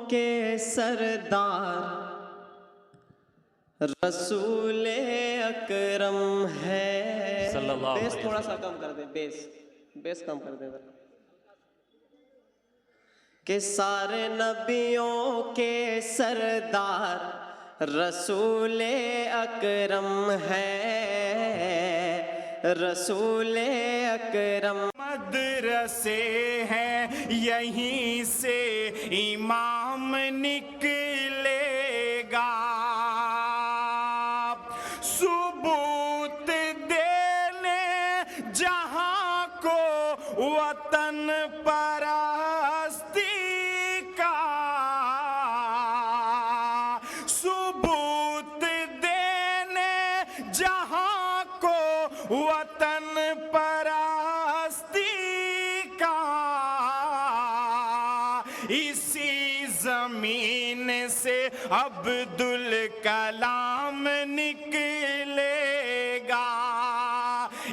کے سردار رسول اکرم ہے. صلی اللہ علیہ بیس وسلم. تھوڑا سا کم کر دیں، بیس کم کر دیں ذرا. کہ سارے نبیوں کے سردار رسول اکرم ہے، رسول اکرم. مدرسے ہیں یہیں سے امام نکلے گا، ثبوت دینے جہاں کو وطن پرستی کا، ثبوت دینے جہاں کو وطن پرستی کا. اسی زمین سے عبدالکلام نکلے گا،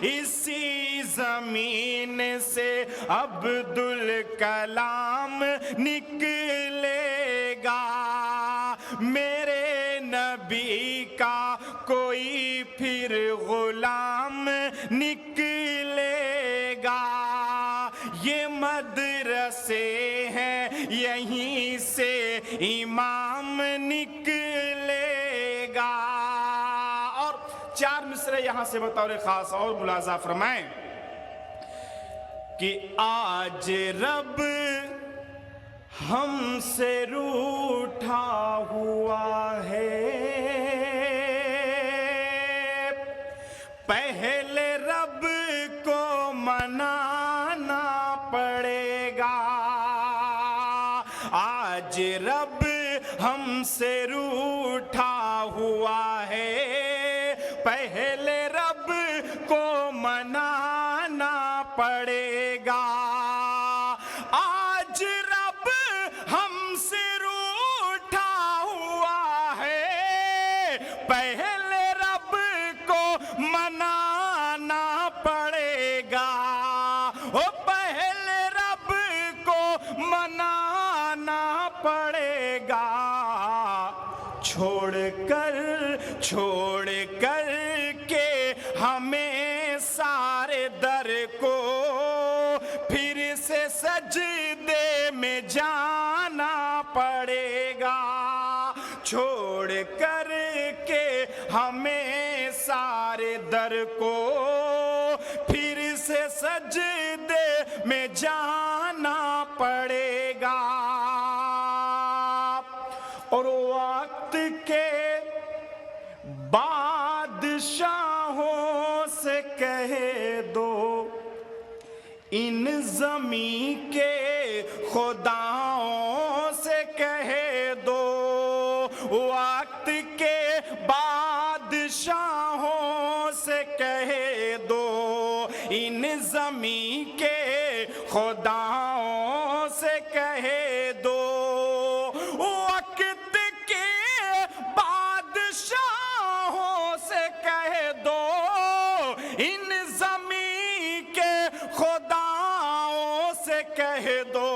اسی زمین سے عبدالکلام نکلے گا. میرے نبی کا کوئی پھر غلام نکلے گا. یہ مدرسے ہیں یہیں سے امام نکلے گا. اور 4 مصرے یہاں سے بطور خاص اور ملاحظہ فرمائیں کہ آج رب ہم سے روٹھا ہوا ہے، پہلے رب کو منانا پڑے گا. آج رب ہم سے روٹھا ہوا ہے، پہلے رب کو منانا پڑے گا. آج رب ہم سے روٹھا ہوا ہے، پہلے رب کو منانا پڑے گا. او پہلے رب کو منانا پڑے گا. چھوڑ کر کے ہمیں سارے در کو پھر سے سجدے میں جانا پڑے گا. چھوڑ کر کے ہمیں سارے در کو پھر سے سجدے میں جانا پڑے گا. اور وقت کے بادشاہوں سے کہہ دو، ان زمین کے خداؤں سے کہہ دو، وقت کے بادشاہوں سے کہہ دو، ان زمین کے خداؤں سے کہہ دو. وقت کے بادشاہوں سے کہہ دو، ان زمین کے خداؤں سے کہہ دو،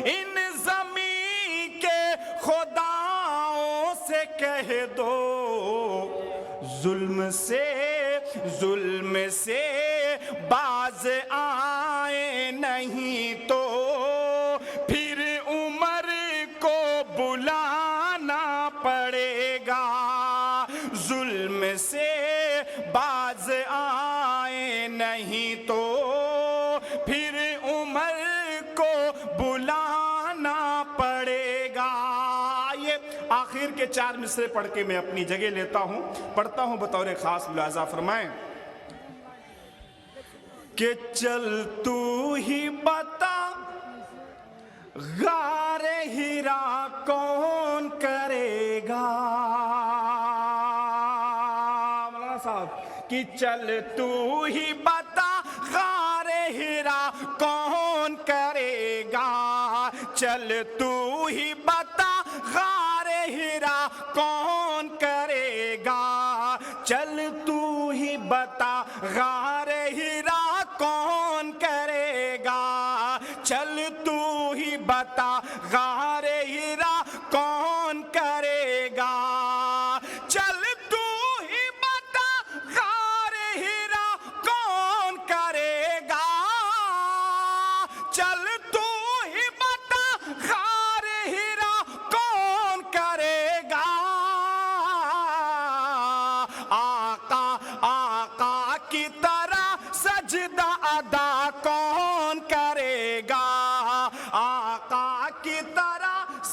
ان زمین کے خداؤں سے کہہ دو. ظلم سے باز آئے نہیں تو پھر عمر کو بلانا پڑے گا. ظلم سے باز آئے نہیں تو پھر عمر کو بلانا پڑے گا. یہ آخر کے 4 مصرے پڑھ کے میں اپنی جگہ لیتا ہوں، پڑھتا ہوں بطور خاص ملاحظہ فرمائیں کہ چل تو ہی بتا غار ہیرا کون کرے گا. مولانا صاحب کہ چل تو ہی بتا غار ہیرا کون کرے گا. چل تو ہی بتا غار ہیرا کون کرے گا. چل تو ہی بتا غار ہیرا کون کرے گا. چل تو ہی بتا غار ہیرا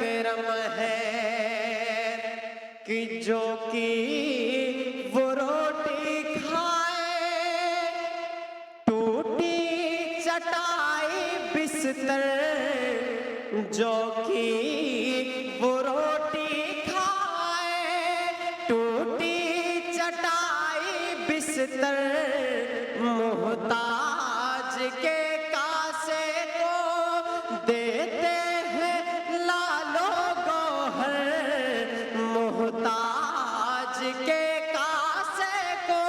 اکرم ہے کہ جو کی وہ روٹی کھائے، ٹوٹی چٹائی بستر جو کی وہ روٹی کھائے، ٹوٹی چٹائی بستر محتاج کے کاسے کو دیتے ہیں لال و گوہر، محتاج کے کاسے کو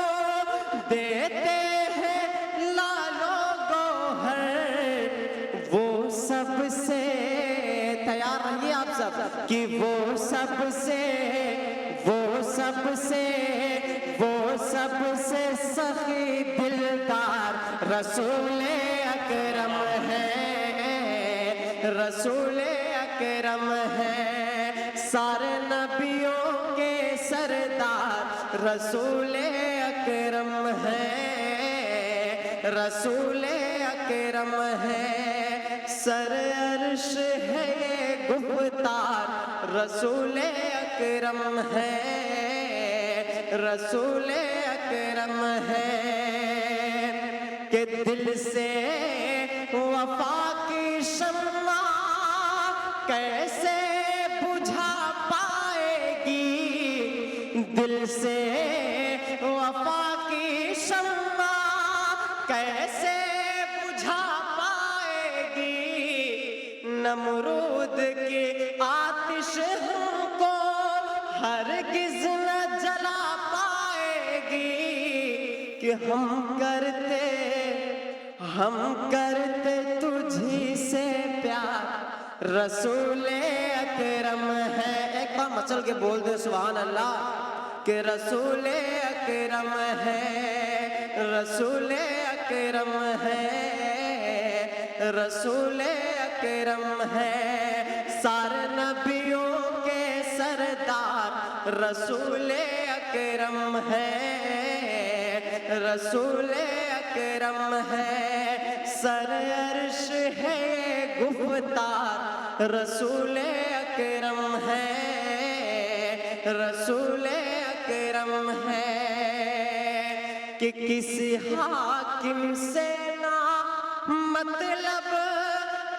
دیتے ہیں لال و گوہر، وہ سب سے تیار رہیے آپ سب کہ وہ سب سے سخی دلدار رسول اکرم ہے، رسول اکرم ہے، سارے نبیوں کے سردار رسول اکرم ہے، رسول اکرم ہے، سر عرش ہے یہ گفتار رسول اکرم ہے، رسول اکرم ہے، کہ دل سے وفا کی شمع کیسے بجھا پائے گی، دل سے وفا کی شمع کیسے بجھا پائے گی، نمرود کی آتش ہم کو ہرگز نہ جلا پائے گی، کہ ہم کرتے تجھی سے پیار رسول اکرم ہے۔ ایک بار مچل کے بول دے سبحان اللہ کہ رسول اکرم ہے، رسول اکرم ہے، رسول اکرم ہے، سارے نبیوں کے سردار رسول اکرم ہے، رسول اکرم ہے، سر عرش ہے یہ گفتار رسول اکرم ہے، رسول اکرم ہے، کہ کسی حاکم سے نہ مطلب،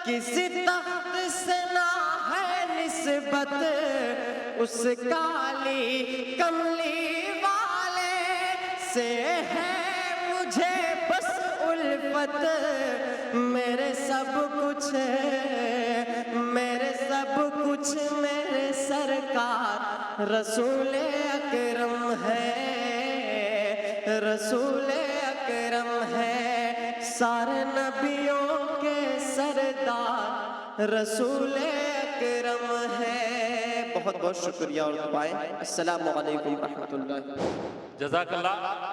کسی تخت سے نہ ہے نسبت، اس کالی کملی والے سے ہے مجھے بس الفت، میرے سب کچھ میرے سرکار رسول اکرم ہے، رسول اکرم ہے، سارے نبیوں کے سردار رسول اکرم ہے۔ بہت بہت شکریہ اور دعائیں۔ السلام علیکم ورحمۃ اللہ۔ جزاک اللہ۔